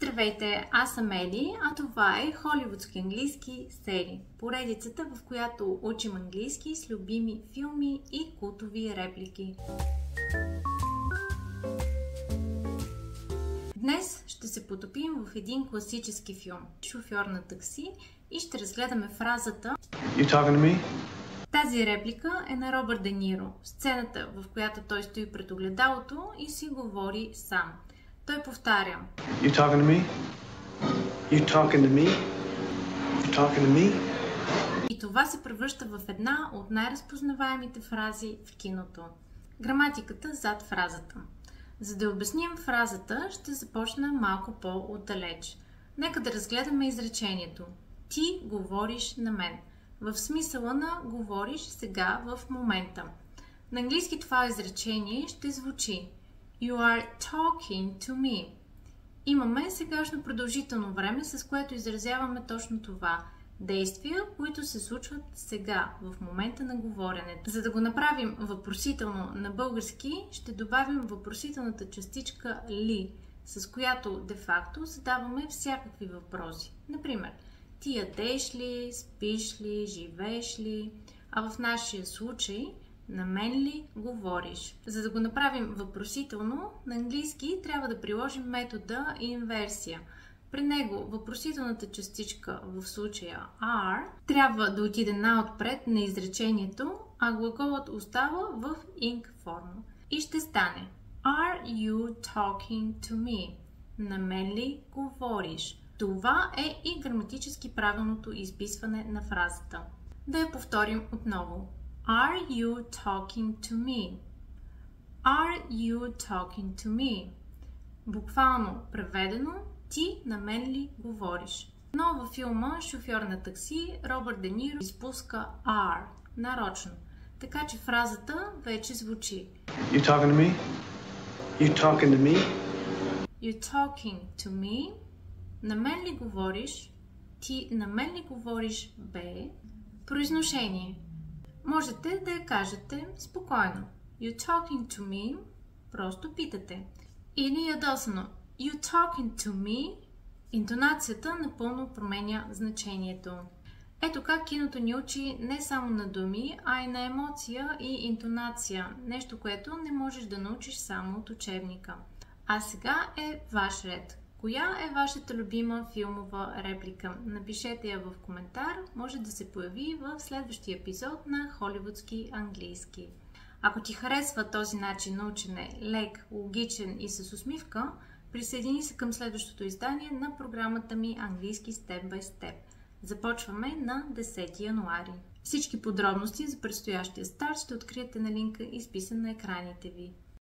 Здравейте, аз съм Ели, а това е холивудски английски серии. Поредицата, в която учим английски с любими филми и култови реплики. Днес ще се потопим в един класически филм "Шофьор на такси" и ще разгледаме фразата You talking to me? Тази реплика е на Робърт Де Ниро, сцената, в която той стои пред огледалото и си говори сам. Той повтаря You talking to me? You talking to me? You talking to me? И това се превръща в една от най-разпознаваемите фрази в киното. Граматиката зад фразата. За да обясним фразата, ще започна малко по-отдалеч. Нека да разгледаме изречението. Ти говориш на мен. В смисъла на говориш сега в момента. На английски това изречение ще звучи You are talking to me. Имаме сегашно продължително време, с което изразяваме точно това. Действия, които се случват сега, в момента на говоренето. За да го направим въпросително на български, ще добавим въпросителната частичка ли, с която де-факто задаваме всякакви въпроси. Например, ти ядеш ли, спиш ли, живееш ли, а в нашия случай на мен ли говориш. За да го направим въпросително, на английски трябва да приложим метода инверсия. При него въпросителната частичка, в случая are, трябва да отиде наотпред на изречението, а глаголът остава в ing форма. И ще стане Are you talking to me? На мен ли говориш? Това е и граматически правилното изписване на фразата. Да я повторим отново. Are you talking to me? Are you talking to me? Буквално преведено, ти на мен ли говориш? Но във филма "Шофьор на такси" Робърт Де Ниро изпуска are нарочно, така че фразата вече звучи You talking to me? You talking to me? You talking to me? На мен ли говориш? Ти на мен ли говориш, бе? Произношение. Можете да я кажете спокойно. You talking to me? Просто питате. Или ядосано. You talking to me? Интонацията напълно променя значението. Ето как киното ни учи не само на думи, а и на емоция и интонация. Нещо, което не можеш да научиш само от учебника. А сега е ваш ред. Коя е вашата любима филмова реплика? Напишете я в коментар, може да се появи в следващия епизод на холивудски английски. Ако ти харесва този начин на учене, лек, логичен и с усмивка, присъедини се към следващото издание на програмата ми Английски Step by Step. Започваме на 10 януари. Всички подробности за предстоящия старт ще откриете на линка, изписан на екраните ви.